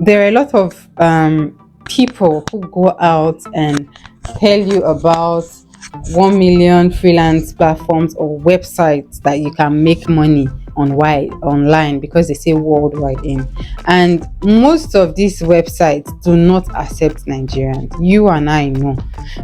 There are a lot of people who go out and tell you about 1 million freelance platforms or websites that you can make money on wide online, because they say worldwide in. And most of these websites do not accept Nigerians. You and I know,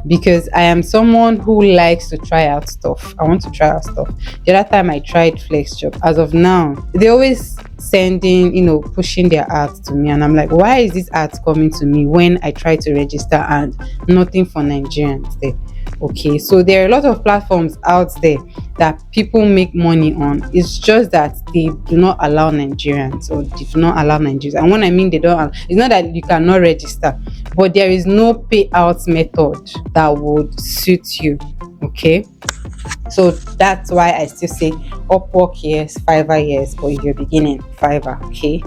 because I am someone who likes to try out stuff. I want to try out stuff. The other time I tried FlexJob. As of now, they always sending, pushing their ads to me, and I'm like, why is this ads coming to me when I try to register and nothing for Nigerians there? Okay, so there are a lot of platforms out there that people make money on. It's just that they do not allow Nigerians, or they do not allow Nigerians. And when I mean they don't it's not that you cannot register, but there is no payout method that would suit you. Okay, so that's why I still say Upwork yes, Fiverr yes, but if you're beginning, Fiverr. Okay,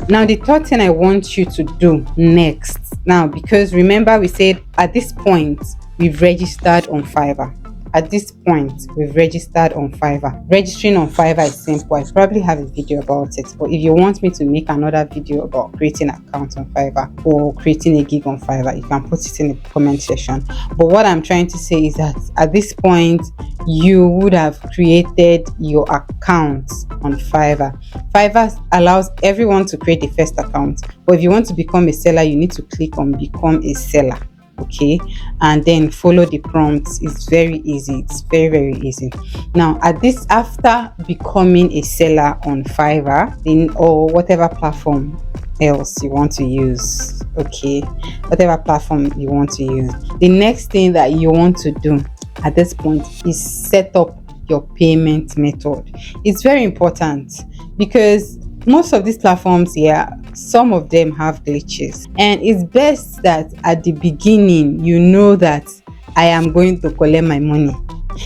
now the third thing I want you to do next, now, because remember we said at this point we've registered on Fiverr. At this point, we've registered on Fiverr. Registering on Fiverr is simple. I probably have a video about it. But if you want me to make another video about creating an account on Fiverr or creating a gig on Fiverr, you can put it in the comment section. But what I'm trying to say is that at this point, you would have created your account on Fiverr. Fiverr allows everyone to create a first account. But if you want to become a seller, you need to click on become a seller. Okay, and then follow the prompts. It's very easy. It's very, very easy. Now, after becoming a seller on Fiverr, or whatever platform else you want to use, okay, whatever platform you want to use, the next thing that you want to do at this point is set up your payment method. It's very important, because most of these platforms here, some of them have glitches, and it's best that at the beginning you know that I am going to collect my money.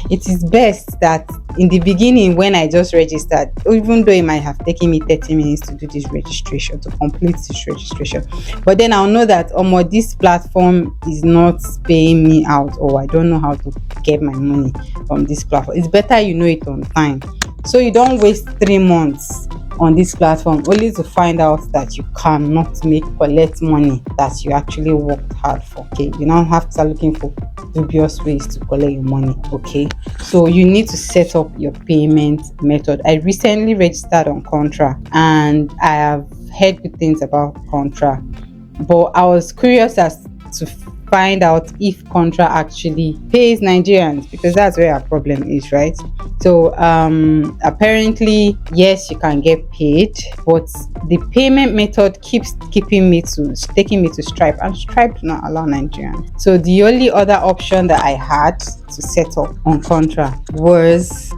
It is best that in the beginning, when I just registered, even though it might have taken me 30 minutes to do this registration, to complete this registration, but then I'll know that this platform is not paying me out, or I don't know how to get my money from this platform. It's better you know it on time, so you don't waste 3 months on this platform only to find out that you cannot collect money that you actually worked hard for. Okay, you now have to start looking for dubious ways to collect your money. Okay, so you need to set up your payment method. I recently registered on Contra, and I have heard good things about Contra, but I was curious as to find out if Contra actually pays Nigerians, because that's where our problem is, right? So apparently, yes, you can get paid, but the payment method keeps taking me to Stripe, and Stripe do not allow Nigerians. So the only other option that I had to set up on Contra was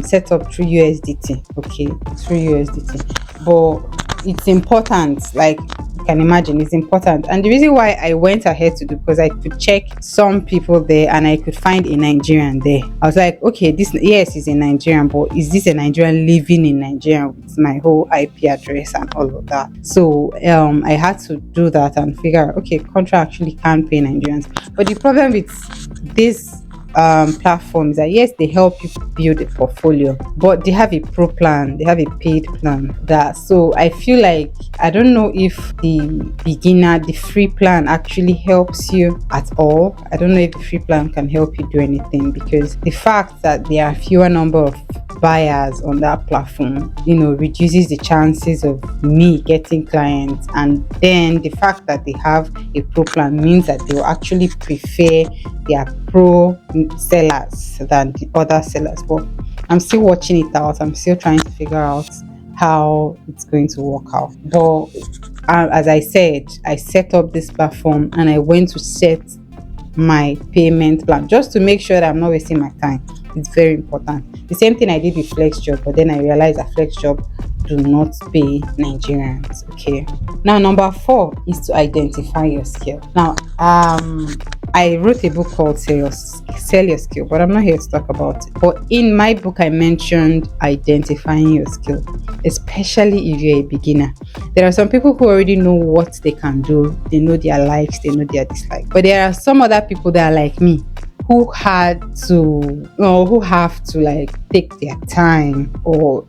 set up through USDT. Okay, through USDT, but it's important, like you can imagine, it's important. And the reason why I went ahead to do, because I could check some people there and I could find a Nigerian there. I was like, okay, this, yes, is a Nigerian, but is this a Nigerian living in Nigeria with my whole IP address and all of that? So I had to do that and figure out, okay, Contra actually can pay Nigerians. But the problem with this platforms that, yes, they help you build a portfolio, but they have a pro plan, they have a paid plan. That, so I feel like, I don't know if the free plan actually helps you at all. I don't know if the free plan can help you do anything, because the fact that there are fewer number of buyers on that platform, reduces the chances of me getting clients. And then the fact that they have a pro plan means that they will actually prefer their pro sellers than the other sellers. But I'm still watching it out. I'm still trying to figure out how it's going to work out. But as I said, I set up this platform and I went to set my payment plan just to make sure that I'm not wasting my time. It's very important. The same thing I did with FlexJob, but then I realized that FlexJob do not pay Nigerians. Okay. Now, number 4 is to identify your skill. Now, I wrote a book called Sell Your Skill, but I'm not here to talk about it. But in my book, I mentioned identifying your skill, especially if you're a beginner. There are some people who already know what they can do. They know their likes, they know their dislikes. But there are some other people that are like me, who have to like take their time, or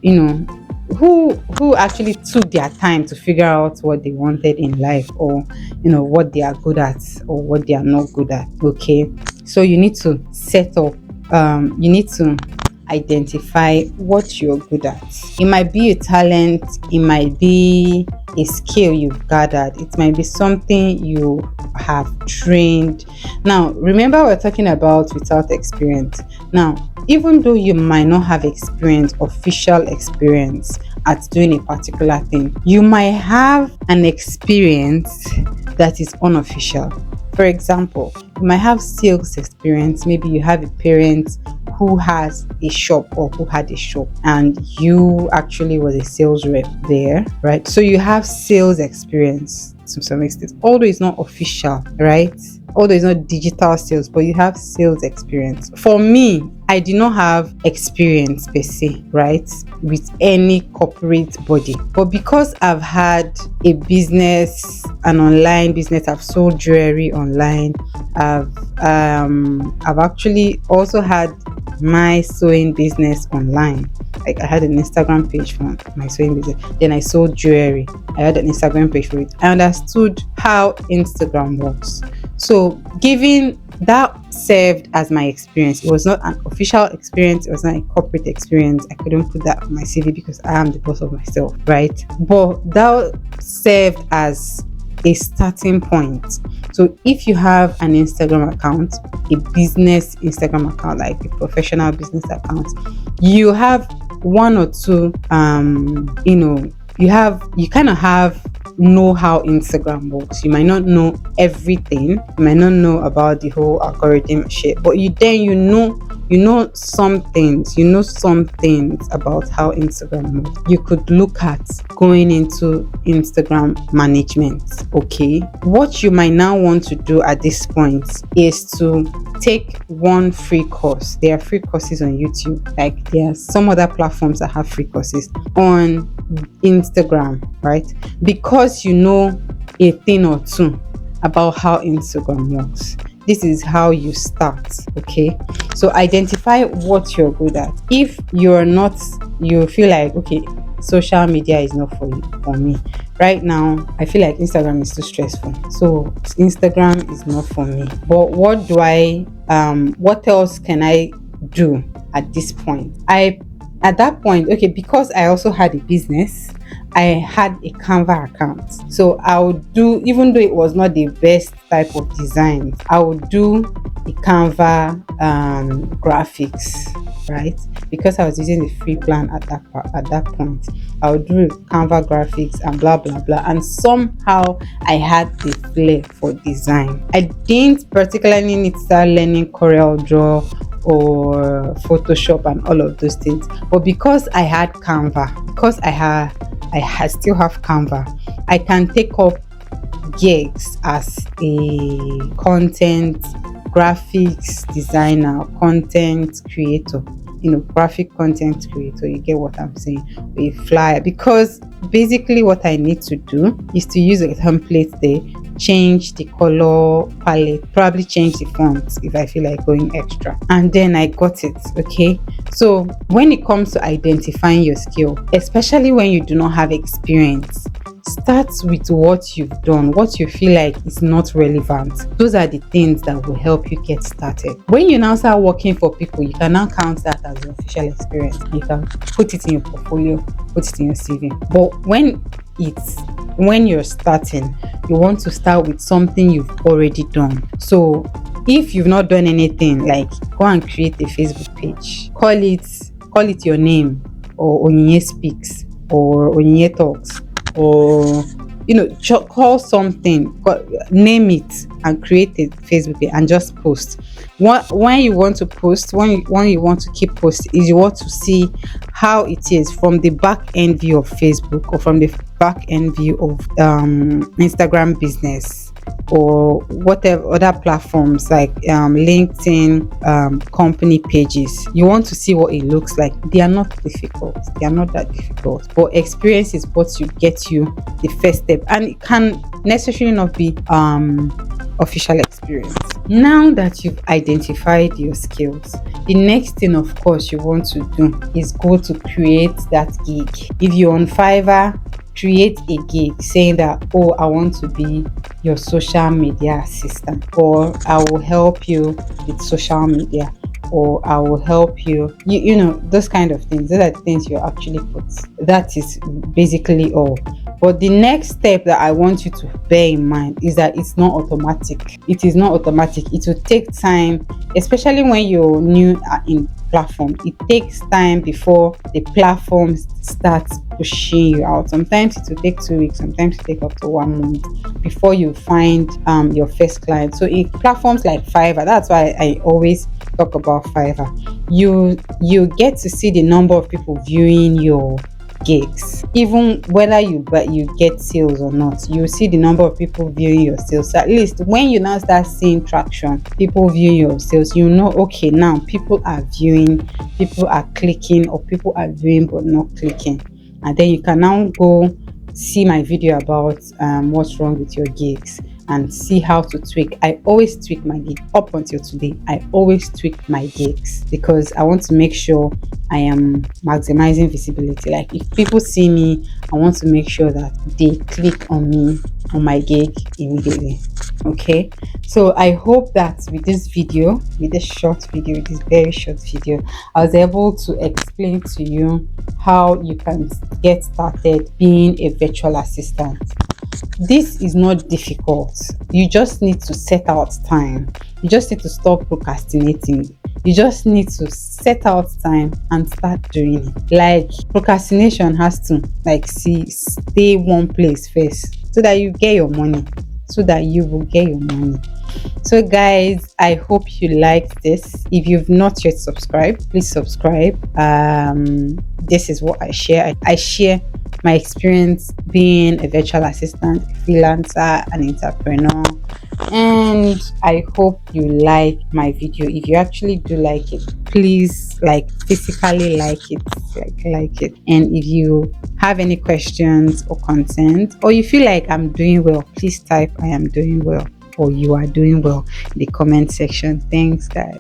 who actually took their time to figure out what they wanted in life, or what they are good at or what they are not good at. Okay, so you need to set up, you need to identify what you're good at. It might be a talent, it might be a skill you've gathered, it might be something you have trained. Now, remember, we're talking about without experience. Now, even though you might not have experience, official experience at doing a particular thing, you might have an experience that is unofficial. For example, you might have sales experience. Maybe you have a parent who has a shop or who had a shop, and you actually was a sales rep there, right? So you have sales experience to some extent, although it's not official, right? Although it's not digital sales, but you have sales experience. For me, I did not have experience per se, right, with any corporate body. But because I've had a business, an online business, I've sold jewelry online. I've actually also had my sewing business online. Like, I had an Instagram page for my sewing business. Then I sold jewelry. I had an Instagram page for it. I understood how Instagram works. So giving that served as my experience. It was not an official experience. It was not a corporate experience. I couldn't put that on my CV because I am the boss of myself, right? But that served as a starting point. So if you have an Instagram account, a business Instagram account, like a professional business account, you have one or two, you kind of know how Instagram works. You might not know everything. You might not know about the whole algorithm shit, but you know some things. You know some things about how Instagram works. You could look at going into Instagram management. Okay, what you might now want to do at this point is to take one free course. There are free courses on YouTube. Like, there are some other platforms that have free courses on Instagram, right? Because you know a thing or two about how Instagram works. This is how you start. Okay, so identify what you're good at. If you feel like, okay, social media is not for me right now, I feel like Instagram is too stressful, so Instagram is not for me. But what else can I do at this point? At that point, okay, because I also had a business, I had a Canva account. So I would do, even though it was not the best type of design, I would do a Canva graphics, right? Because I was using the free plan at that point. I would do Canva graphics and blah blah blah. And somehow I had the flair for design. I didn't particularly need to start learning Corel Draw or Photoshop and all of those things. But because I had Canva, because I still have Canva, I can take up gigs as a content graphics designer, content creator, graphic content creator. You get what I'm saying? A flyer. Because basically what I need to do is to use a template there, change the color palette, probably change the fonts if I feel like going extra, and then I got it. Okay, so when it comes to identifying your skill, especially when you do not have experience, start with what you've done, what you feel like is not relevant. Those are the things that will help you get started. When you now start working for people, you can now count that as your official experience. You can put it in your portfolio, put it in your CV. But when you're starting, you want to start with something you've already done. So if you've not done anything, like, go and create a Facebook page, call it your name, or Onyinye Speaks, or Onyinye Talks, or call something, name it, and create a Facebook page and just post. When you want to post, when you want to keep posting, is you want to see how it is from the back end view of Facebook, or from the back end view of Instagram business, or whatever other platforms like LinkedIn, company pages. You want to see what it looks like. They are not difficult. They are not that difficult. But experience is what you get you the first step, and it can necessarily not be official experience. Now that you've identified your skills, the next thing, of course, you want to do is go to create that gig. If you're on Fiverr, create a gig saying that, oh, I want to be your social media assistant, or I will help you with social media, or I will help you, you know, those kind of things. Those are the things you actually put. That is basically all. But the next step that I want you to bear in mind is that it's not automatic. It is not automatic. It will take time, especially when you're new in platform. It takes time before the platform starts pushing you out. Sometimes it will take 2 weeks, sometimes it take up to 1 month before you find your first client. So in platforms like Fiverr, that's why I always talk about Fiverr. You get to see the number of people viewing your gigs, even whether you get sales or not. You see the number of people viewing your sales. So at least when you now start seeing traction, people viewing your sales, you know, okay, now people are viewing, people are clicking, or people are viewing but not clicking. And then you can now go see my video about what's wrong with your gigs and see how to tweak. I always tweak my gig. Up until today, I always tweak my gigs because I want to make sure I am maximizing visibility. Like if people see me, I want to make sure that they click on me on my gig immediately. Okay, so I hope that with this video, with this short video, with this very short video, I was able to explain to you how you can get started being a virtual assistant. This is not difficult. You just need to set out time. You just need to stop procrastinating. You just need to set out time and start doing it. Like procrastination has to stay one place first so that you get your money. So that you will get your money. So guys, I hope you liked this. If you've not yet subscribed, please subscribe. This is what I share. I share my experience being a virtual assistant, freelancer, an entrepreneur, and I hope you like my video. If you actually do like it, please physically like it. And if you have any questions or content, or you feel like I'm doing well, please type I am doing well or you are doing well in the comment section. Thanks guys.